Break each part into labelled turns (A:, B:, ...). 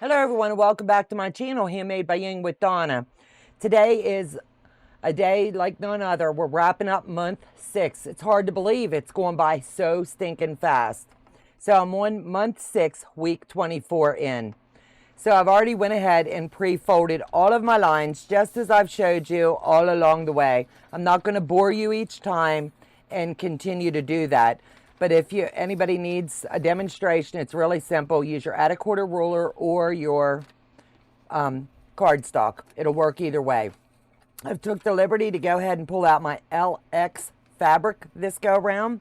A: Hello everyone, welcome back to my channel, Handmade by Ying with Donna. Today is a day like none other. We're wrapping up month 6. It's hard to believe it's going by so stinking fast. So I'm on month 6, week 24 in. So I've already went ahead and pre-folded all of my lines just as I've showed you all along the way. I'm not going to bore you each time and continue to do that. But if anybody needs a demonstration, it's really simple. Use your @1/4 ruler or your cardstock. It'll work either way. I've took the liberty to go ahead and pull out my LX fabric this go around.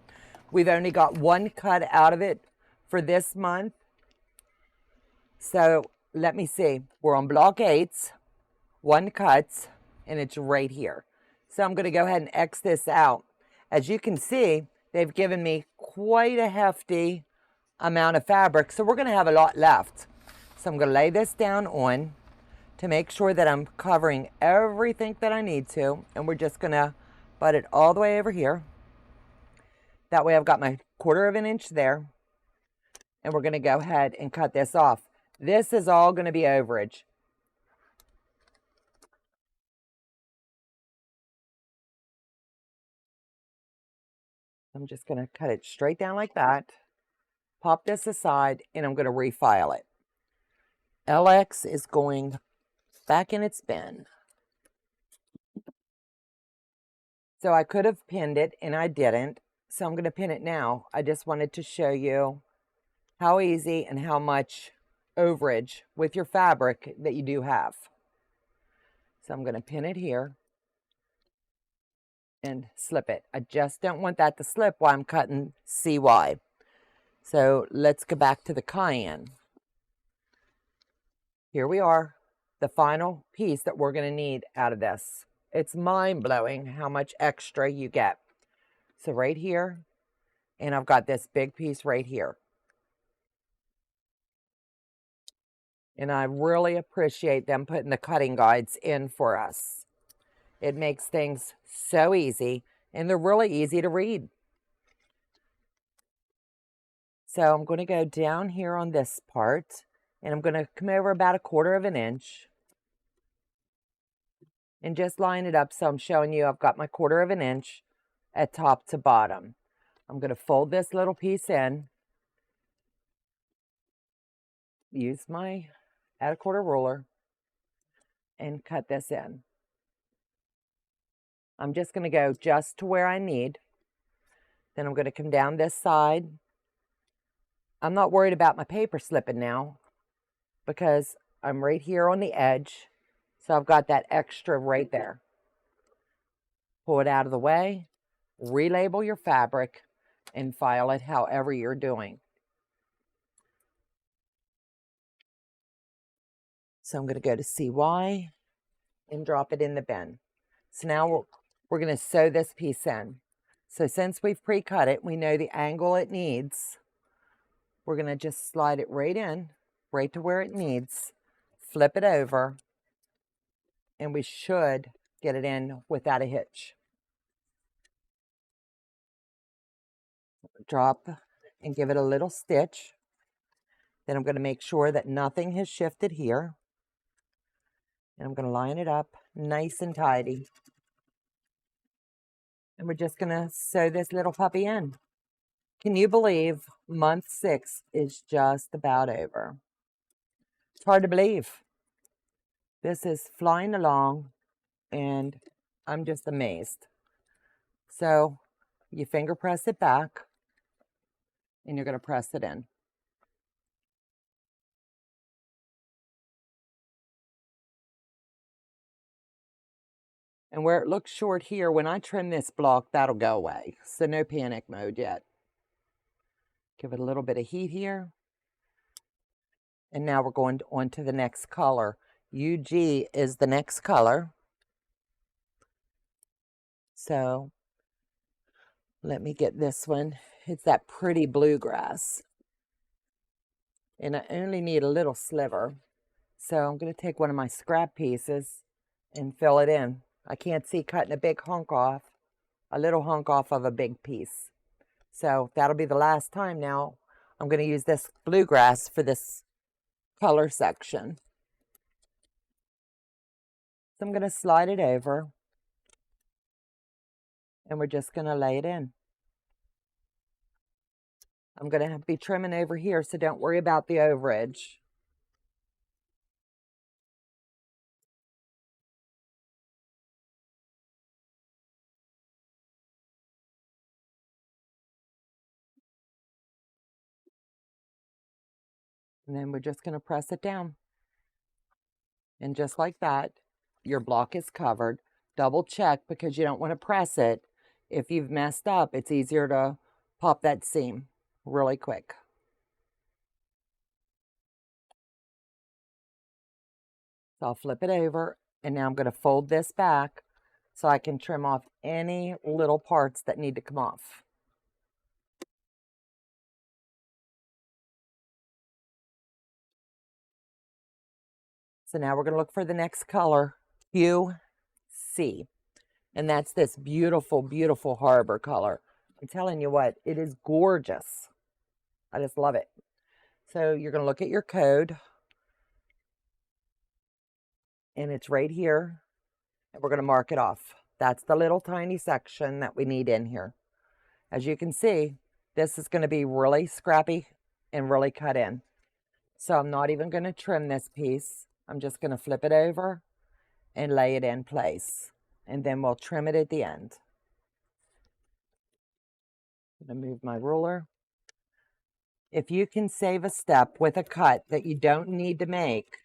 A: We've only got one cut out of it for this month. So let me see. We're on block 8s, 1 cut, and it's right here. So I'm going to go ahead and X this out. As you can see, they've given me quite a hefty amount of fabric, so we're going to have a lot left. So I'm going to lay this down on to make sure that I'm covering everything that I need to, and we're just going to butt it all the way over here. That way I've got my 1/4 of an inch there, and we're going to go ahead and cut this off. This is all going to be overage. I'm just going to cut it straight down like that, pop this aside, and I'm going to refile it. LX is going back in its bin. So I could have pinned it, and I didn't. So I'm going to pin it now. I just wanted to show you how easy and how much overage with your fabric that you do have. So I'm going to pin it here and slip it. I just don't want that to slip while I'm cutting CY. So let's go back to the cayenne. Here we are, the final piece that we're going to need out of this. It's mind-blowing how much extra you get. So right here, and I've got this big piece right here. And I really appreciate them putting the cutting guides in for us. It makes things so easy, and they're really easy to read. So I'm going to go down here on this part, and I'm going to come over about 1/4 of an inch and just line it up so I'm showing you I've got my 1/4 of an inch at top to bottom. I'm going to fold this little piece in, use my @1/4 ruler, and cut this in. I'm just going to go just to where I need. Then I'm going to come down this side. I'm not worried about my paper slipping now because I'm right here on the edge. So I've got that extra right there. Pull it out of the way, relabel your fabric, and file it however you're doing. So I'm going to go to CY and drop it in the bin. So now we're going to sew this piece in. So since we've pre-cut it, we know the angle it needs. We're going to just slide it right in, right to where it needs, flip it over, and we should get it in without a hitch. Drop and give it a little stitch. Then I'm going to make sure that nothing has shifted here. And I'm going to line it up nice and tidy. And we're just going to sew this little puppy in. Can you believe month 6 is just about over? It's hard to believe. This is flying along, and I'm just amazed. So you finger press it back, and you're going to press it in. And where it looks short here, when I trim this block, that'll go away. So no panic mode yet. Give it a little bit of heat here. And now we're going on to the next color. UG is the next color. So let me get this one. It's that pretty bluegrass. And I only need a little sliver. So I'm going to take one of my scrap pieces and fill it in. I can't see cutting a big hunk off, a little hunk off of a big piece. So that'll be the last time now. I'm going to use this bluegrass for this color section. So I'm going to slide it over, and we're just going to lay it in. I'm going to be trimming over here, so don't worry about the overage. And then we're just going to press it down. And just like that, your block is covered. Double check because you don't want to press it. If you've messed up, it's easier to pop that seam really quick. So I'll flip it over, and now I'm going to fold this back so I can trim off any little parts that need to come off. So now we're going to look for the next color, QC. And that's this beautiful, beautiful harbor color. I'm telling you what, it is gorgeous. I just love it. So you're going to look at your code, and it's right here, and we're going to mark it off. That's the little tiny section that we need in here. As you can see, this is going to be really scrappy and really cut in. So I'm not even going to trim this piece. I'm just going to flip it over and lay it in place. And then we'll trim it at the end. I'm going to move my ruler. If you can save a step with a cut that you don't need to make,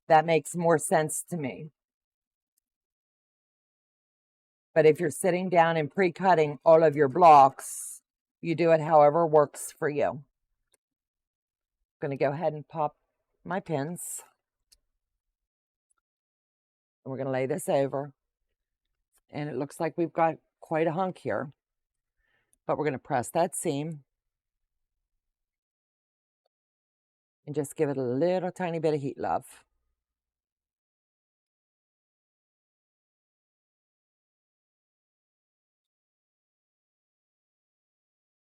A: that makes more sense to me. But if you're sitting down and pre-cutting all of your blocks, you do it however works for you. I'm going to go ahead and pop my pins. And we're going to lay this over. And it looks like we've got quite a hunk here. But we're going to press that seam. And just give it a little tiny bit of heat, love.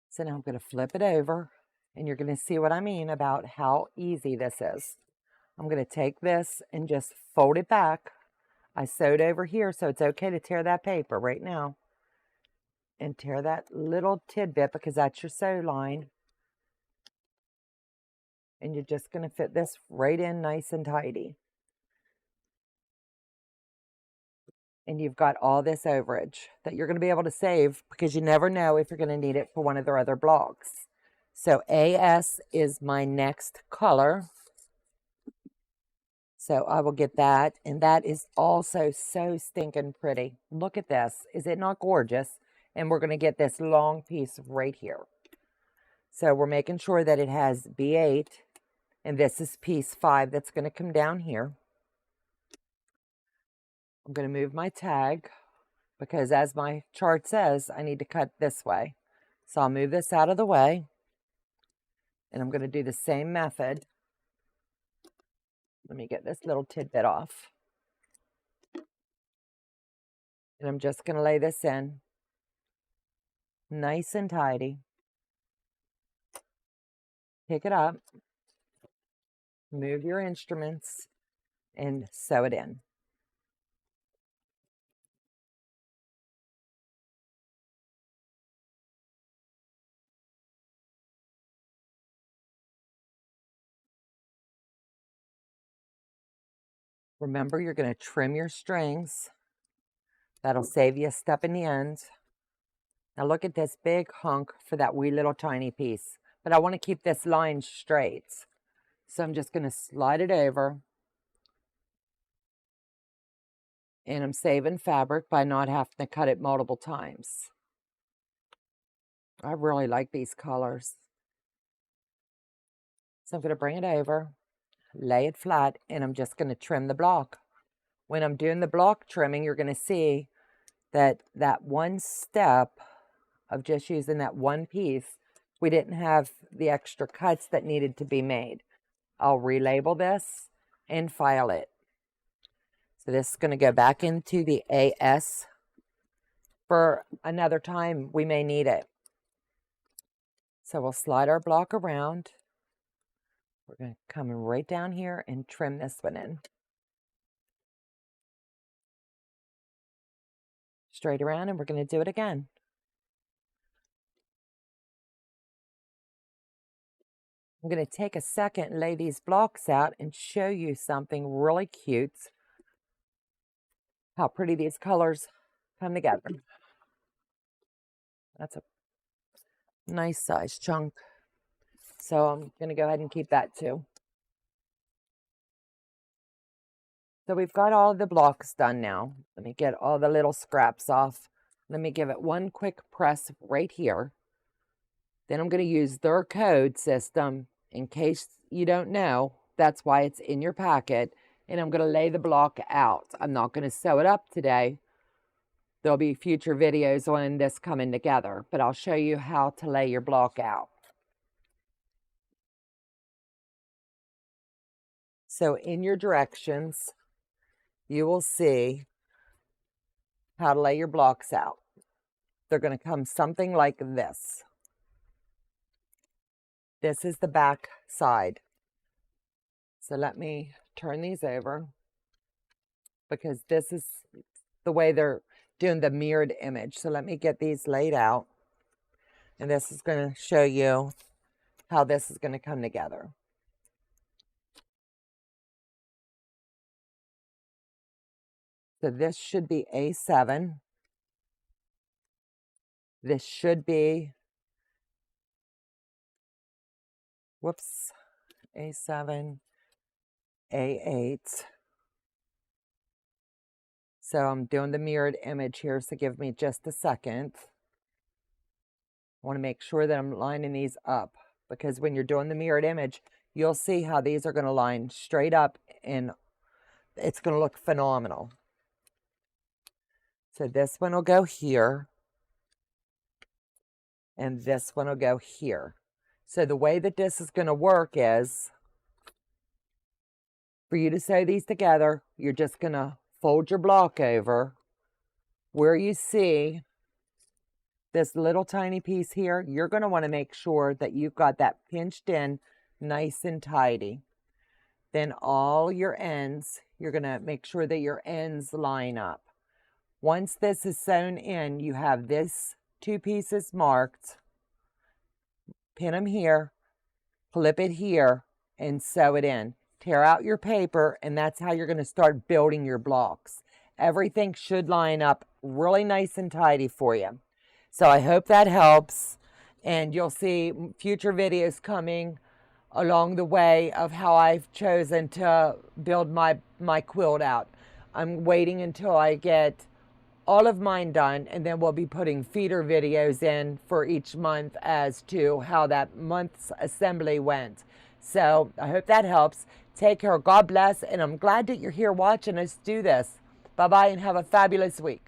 A: So now I'm going to flip it over, and you're going to see what I mean about how easy this is. I'm going to take this and just fold it back. I sewed over here, so it's okay to tear that paper right now. And tear that little tidbit because that's your sew line. And you're just going to fit this right in nice and tidy. And you've got all this overage that you're going to be able to save because you never know if you're going to need it for one of their other blocks. So AS is my next color. So I will get that. And that is also so stinking pretty. Look at this. Is it not gorgeous? And we're going to get this long piece right here. So we're making sure that it has B8. And this is piece 5 that's going to come down here. I'm going to move my tag because as my chart says, I need to cut this way. So I'll move this out of the way. And I'm going to do the same method. Let me get this little tidbit off. And I'm just going to lay this in nice and tidy. Pick it up. Move your instruments and sew it in. Remember, you're going to trim your strings. That'll save you a step in the end. Now look at this big hunk for that wee little tiny piece. But I want to keep this line straight. So I'm just going to slide it over. And I'm saving fabric by not having to cut it multiple times. I really like these colors. So I'm going to bring it over, lay it flat, and I'm just going to trim the block. When I'm doing the block trimming, you're going to see that that one step of just using that one piece, we didn't have the extra cuts that needed to be made. I'll relabel this and file it. So this is going to go back into the AS. For another time, we may need it. So we'll slide our block around. We're going to come right down here and trim this one in. Straight around, and we're going to do it again. I'm going to take a second and lay these blocks out and show you something really cute. How pretty these colors come together. That's a nice size chunk. So I'm going to go ahead and keep that too. So we've got all the blocks done now. Let me get all the little scraps off. Let me give it one quick press right here. Then I'm going to use their code system. In case you don't know, that's why it's in your packet. And I'm going to lay the block out. I'm not going to sew it up today. There'll be future videos on this coming together, but I'll show you how to lay your block out. So in your directions, you will see how to lay your blocks out. They're going to come something like this. This is the back side. So let me turn these over because this is the way they're doing the mirrored image. So let me get these laid out. And this is going to show you how this is going to come together. So this should be A7. This should be, whoops, A7, A8. So I'm doing the mirrored image here, so give me just a second. I want to make sure that I'm lining these up because when you're doing the mirrored image, you'll see how these are going to line straight up and it's going to look phenomenal. So this one will go here and this one will go here. So the way that this is going to work is for you to sew these together, you're just going to fold your block over where you see this little tiny piece here. You're going to want to make sure that you've got that pinched in nice and tidy. Then all your ends, you're going to make sure that your ends line up. Once this is sewn in, you have this two pieces marked. Pin them here, clip it here, and sew it in. Tear out your paper, and that's how you're going to start building your blocks. Everything should line up really nice and tidy for you. So I hope that helps, and you'll see future videos coming along the way of how I've chosen to build my quilt out. I'm waiting until I get all of mine done, and then we'll be putting feeder videos in for each month as to how that month's assembly went. So I hope that helps. Take care. God bless, and I'm glad that you're here watching us do this. Bye-bye, and have a fabulous week.